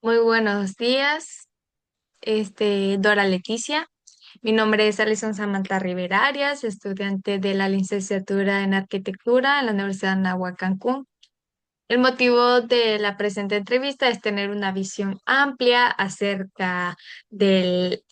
Muy buenos días, Dora Leticia. Mi nombre es Alison Samantha Rivera Arias, estudiante de la licenciatura en Arquitectura en la Universidad de Anáhuac, Cancún. El motivo de la presente entrevista es tener una visión amplia acerca del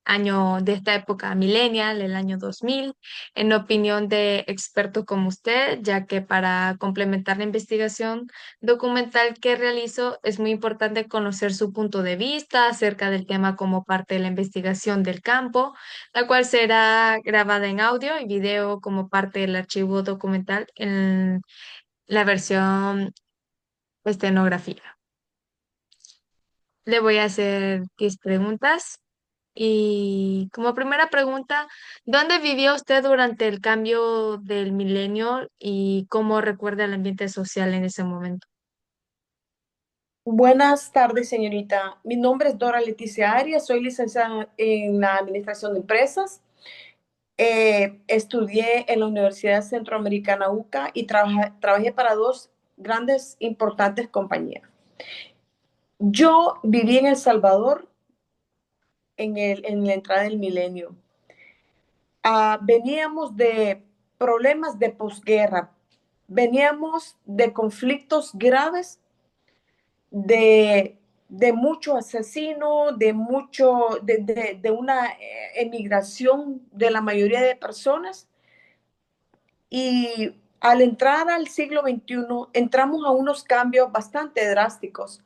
de esta época millennial, el año 2000, en opinión de expertos como usted, ya que para complementar la investigación documental que realizo es muy importante conocer su punto de vista acerca del tema como parte de la investigación del campo, la cual será grabada en audio y video como parte del archivo documental en la versión estenografía. Le voy a hacer 10 preguntas. Y como primera pregunta, ¿dónde vivió usted durante el cambio del milenio y cómo recuerda el ambiente social en ese momento? Buenas tardes, señorita. Mi nombre es Dora Leticia Arias, soy licenciada en la Administración de Empresas. Estudié en la Universidad Centroamericana UCA y trabajé para dos grandes, importantes compañías. Yo viví en El Salvador en la entrada del milenio. Veníamos de problemas de posguerra, veníamos de conflictos graves de, de mucho asesino, de una emigración de la mayoría de personas. Y al entrar al siglo XXI, entramos a unos cambios bastante drásticos,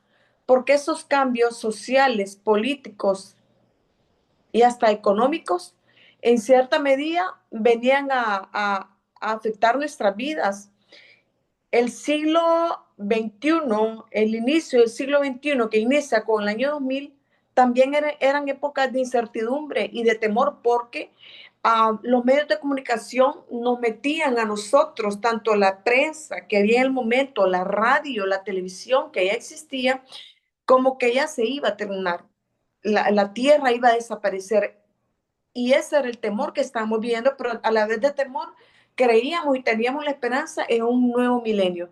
porque esos cambios sociales, políticos y hasta económicos, en cierta medida, venían a afectar nuestras vidas. El siglo XXI, el inicio del siglo XXI, que inicia con el año 2000, también eran épocas de incertidumbre y de temor porque los medios de comunicación nos metían a nosotros, tanto la prensa que había en el momento, la radio, la televisión que ya existía, como que ya se iba a terminar, la tierra iba a desaparecer. Y ese era el temor que estábamos viendo, pero a la vez de temor creíamos y teníamos la esperanza en un nuevo milenio.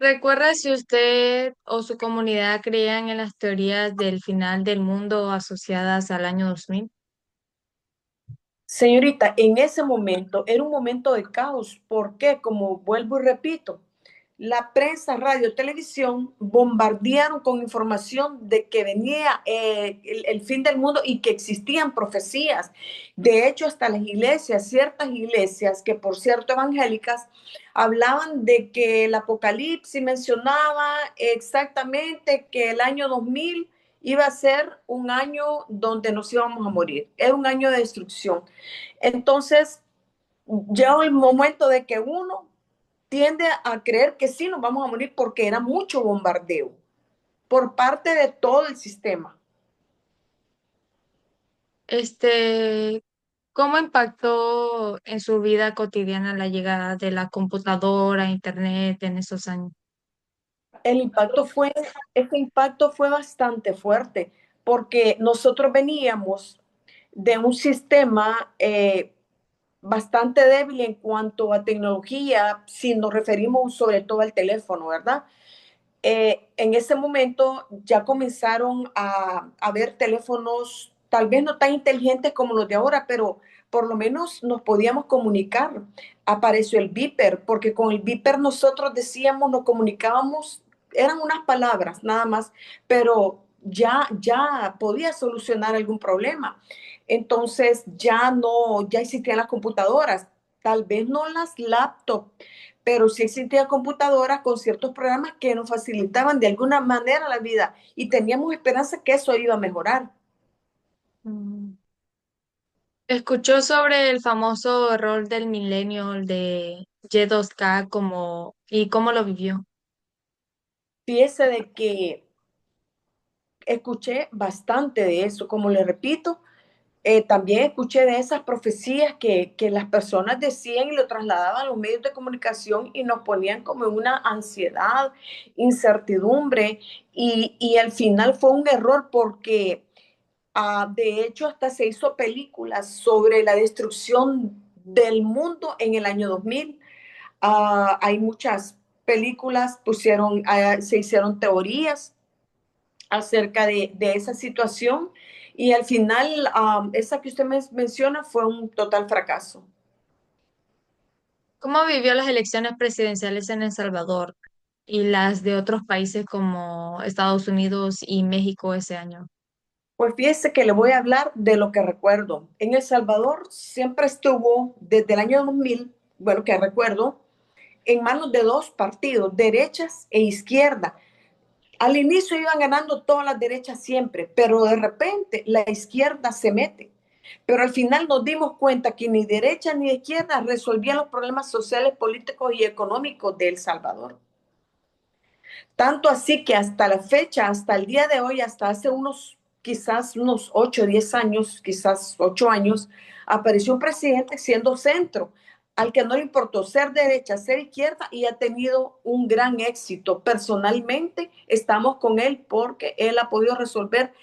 ¿Recuerda si usted o su comunidad creían en las teorías del final del mundo asociadas al año 2000? Señorita, en ese momento era un momento de caos, porque, como vuelvo y repito, la prensa, radio, televisión bombardearon con información de que venía el fin del mundo y que existían profecías. De hecho, hasta las iglesias, ciertas iglesias, que por cierto evangélicas, hablaban de que el Apocalipsis mencionaba exactamente que el año 2000 iba a ser un año donde nos íbamos a morir. Era un año de destrucción. Entonces, llegó el momento de que uno tiende a creer que sí nos vamos a morir porque era mucho bombardeo por parte de todo el sistema. Este, ¿Cómo impactó en su vida cotidiana la llegada de la computadora, internet en esos años? El impacto fue, este impacto fue bastante fuerte porque nosotros veníamos de un sistema bastante débil en cuanto a tecnología, si nos referimos sobre todo al teléfono, ¿verdad? En ese momento ya comenzaron a ver teléfonos tal vez no tan inteligentes como los de ahora, pero por lo menos nos podíamos comunicar. Apareció el Viper, porque con el Viper nosotros decíamos, nos comunicábamos, eran unas palabras nada más, pero ya podía solucionar algún problema. Entonces ya existían las computadoras, tal vez no las laptops, pero sí existían computadoras con ciertos programas que nos facilitaban de alguna manera la vida y teníamos esperanza que eso iba a mejorar. Mm. ¿Escuchó sobre el famoso error del milenio de Y2K y cómo lo vivió? Fíjese de que escuché bastante de eso, como le repito, también escuché de esas profecías que las personas decían y lo trasladaban a los medios de comunicación y nos ponían como en una ansiedad, incertidumbre y al final fue un error porque de hecho, hasta se hizo películas sobre la destrucción del mundo en el año 2000. Hay muchas. películas, se hicieron teorías acerca de esa situación y al final esa que usted menciona fue un total fracaso. ¿Cómo vivió las elecciones presidenciales en El Salvador y las de otros países como Estados Unidos y México ese año? Pues fíjese que le voy a hablar de lo que recuerdo. En El Salvador siempre estuvo desde el año 2000, bueno, que recuerdo, en manos de dos partidos, derechas e izquierda. Al inicio iban ganando todas las derechas siempre, pero de repente la izquierda se mete. Pero al final nos dimos cuenta que ni derecha ni izquierda resolvían los problemas sociales, políticos y económicos de El Salvador. Tanto así que hasta la fecha, hasta el día de hoy, hasta hace quizás unos 8 o 10 años, quizás 8 años, apareció un presidente siendo centro, al que no le importó ser derecha, ser izquierda y ha tenido un gran éxito. Personalmente estamos con él porque él ha podido resolver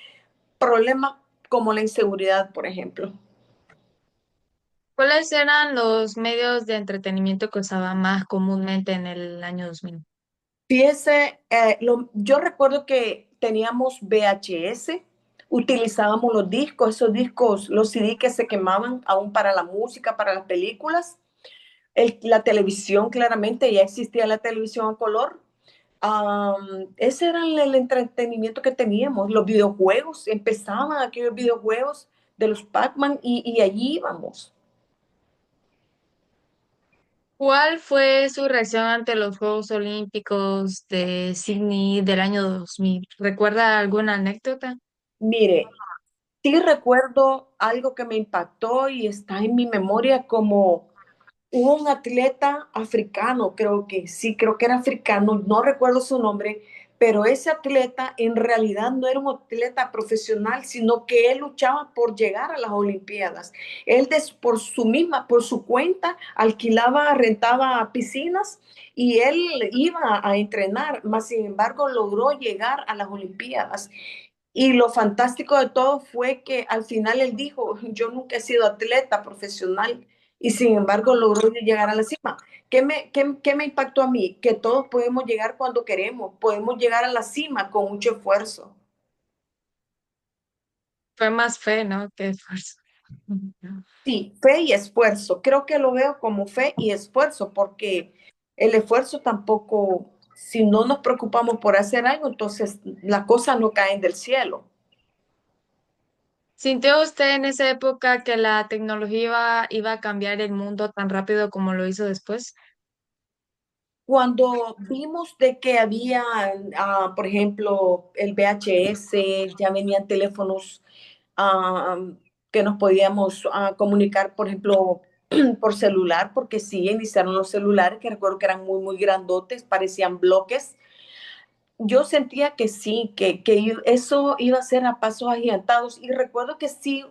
problemas como la inseguridad, por ejemplo. ¿Cuáles eran los medios de entretenimiento que usaban más comúnmente en el año 2000? Fíjese, yo recuerdo que teníamos VHS, utilizábamos los discos, esos discos, los CD que se quemaban aún para la música, para las películas. La televisión, claramente, ya existía la televisión a color. Ese era el entretenimiento que teníamos. Los videojuegos, empezaban aquellos videojuegos de los Pac-Man y allí íbamos. ¿Cuál fue su reacción ante los Juegos Olímpicos de Sydney del año 2000? ¿Recuerda alguna anécdota? Mire, sí recuerdo algo que me impactó y está en mi memoria como hubo un atleta africano, creo que sí, creo que era africano, no recuerdo su nombre, pero ese atleta en realidad no era un atleta profesional, sino que él luchaba por llegar a las Olimpiadas. Por su misma, por su cuenta, alquilaba, rentaba piscinas y él iba a entrenar, mas sin embargo logró llegar a las Olimpiadas. Y lo fantástico de todo fue que al final él dijo, yo nunca he sido atleta profesional y sin embargo logró llegar a la cima. ¿Qué me impactó a mí? Que todos podemos llegar cuando queremos, podemos llegar a la cima con mucho esfuerzo. Fue más fe, ¿no? Que esfuerzo. Sí, fe y esfuerzo. Creo que lo veo como fe y esfuerzo porque el esfuerzo tampoco, si no nos preocupamos por hacer algo, entonces las cosas no caen del cielo. ¿Sintió usted en esa época que la tecnología iba a cambiar el mundo tan rápido como lo hizo después? Cuando vimos de que había, por ejemplo, el VHS, ya venían teléfonos ah, que nos podíamos comunicar, por ejemplo, por celular, porque sí, iniciaron los celulares, que recuerdo que eran muy, muy grandotes, parecían bloques. Yo sentía que sí, que eso iba a ser a pasos agigantados y recuerdo que sí,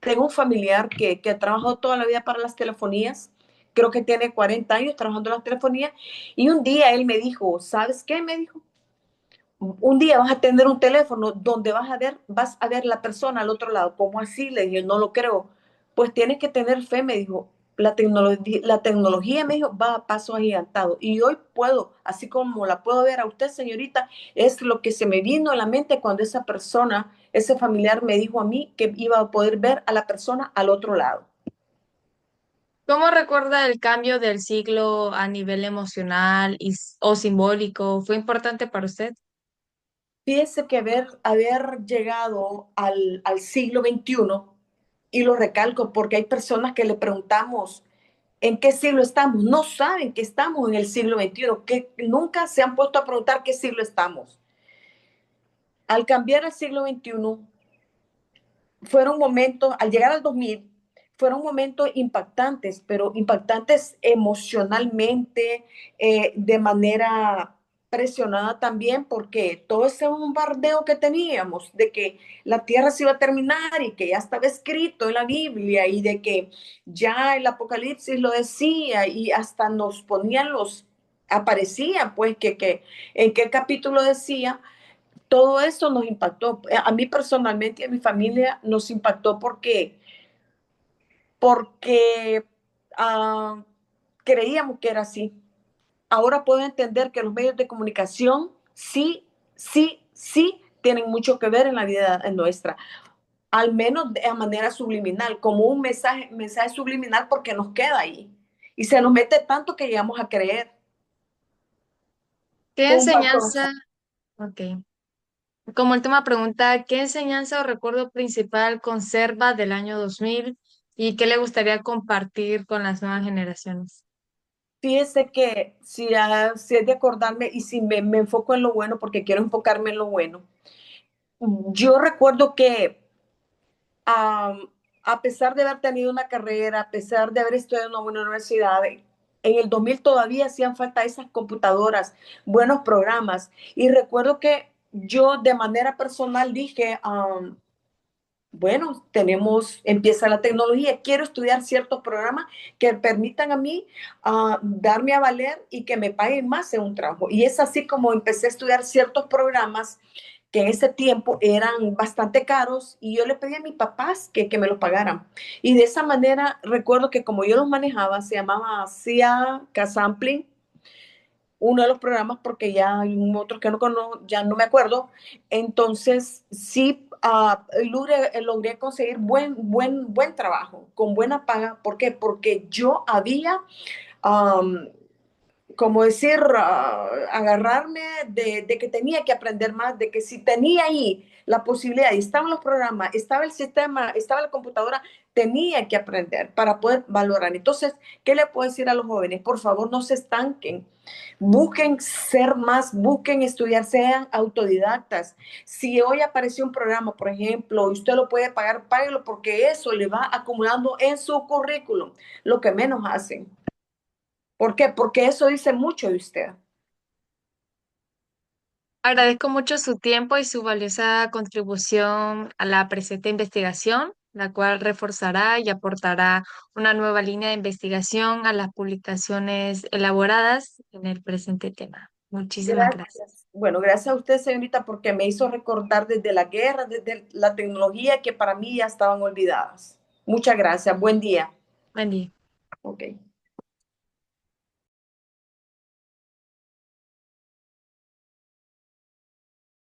tengo un familiar que ha trabajado toda la vida para las telefonías, creo que tiene 40 años trabajando en las telefonías y un día él me dijo, ¿sabes qué? Me dijo, un día vas a tener un teléfono donde vas a ver la persona al otro lado. ¿Cómo así? Le dije, no lo creo. Pues tienes que tener fe, me dijo. La tecnología, me dijo, va a paso agigantado. Y hoy puedo, así como la puedo ver a usted, señorita, es lo que se me vino a la mente cuando esa persona, ese familiar me dijo a mí que iba a poder ver a la persona al otro lado. ¿Cómo recuerda el cambio del siglo a nivel emocional o simbólico? ¿Fue importante para usted? Fíjese que haber llegado al siglo XXI, y lo recalco porque hay personas que le preguntamos en qué siglo estamos, no saben que estamos en el siglo XXI, que nunca se han puesto a preguntar qué siglo estamos. Al cambiar al siglo XXI, fueron momentos, al llegar al 2000, fueron momentos impactantes, pero impactantes emocionalmente, de manera presionada también, porque todo ese bombardeo que teníamos de que la tierra se iba a terminar y que ya estaba escrito en la Biblia y de que ya el Apocalipsis lo decía y hasta nos ponían aparecía pues que en qué capítulo decía, todo eso nos impactó. A mí personalmente y a mi familia nos impactó porque creíamos que era así. ahora puedo entender que los medios de comunicación sí, sí, sí tienen mucho que ver en la vida nuestra, al menos de manera subliminal, como un mensaje subliminal porque nos queda ahí y se nos mete tanto que llegamos a creer ¿Qué con un patrón. enseñanza? Ok. Como última pregunta, ¿qué enseñanza o recuerdo principal conserva del año 2000 y qué le gustaría compartir con las nuevas generaciones? Fíjese que si es de acordarme y si me enfoco en lo bueno, porque quiero enfocarme en lo bueno. Yo recuerdo que um, a pesar de haber tenido una carrera, a pesar de haber estudiado en una buena universidad, en el 2000 todavía hacían falta esas computadoras, buenos programas. Y recuerdo que yo de manera personal dije, bueno, empieza la tecnología, quiero estudiar ciertos programas que permitan a mí darme a valer y que me paguen más en un trabajo. Y es así como empecé a estudiar ciertos programas que en ese tiempo eran bastante caros y yo le pedí a mis papás que me los pagaran. Y de esa manera recuerdo que como yo los manejaba, se llamaba CIA Casampling, uno de los programas, porque ya hay otros que no conozco, ya no me acuerdo. Entonces, sí, logré conseguir buen trabajo, con buena paga. ¿Por qué? Porque yo había, um, como decir, agarrarme de que tenía que aprender más, de que si tenía ahí la posibilidad, y estaban los programas, estaba el sistema, estaba la computadora, tenía que aprender para poder valorar. Entonces, ¿qué le puedo decir a los jóvenes? Por favor, no se estanquen. Busquen ser más, busquen estudiar, sean autodidactas. Si hoy apareció un programa, por ejemplo, y usted lo puede pagar, páguelo porque eso le va acumulando en su currículum, lo que menos hacen. ¿Por qué? Porque eso dice mucho de usted. Agradezco mucho su tiempo y su valiosa contribución a la presente investigación, la cual reforzará y aportará una nueva línea de investigación a las publicaciones elaboradas en el presente tema. Muchísimas gracias. Gracias. Bueno, gracias a usted, señorita, porque me hizo recordar desde la guerra, desde la tecnología que para mí ya estaban olvidadas. Muchas gracias. Buen día. Buen día. Ok.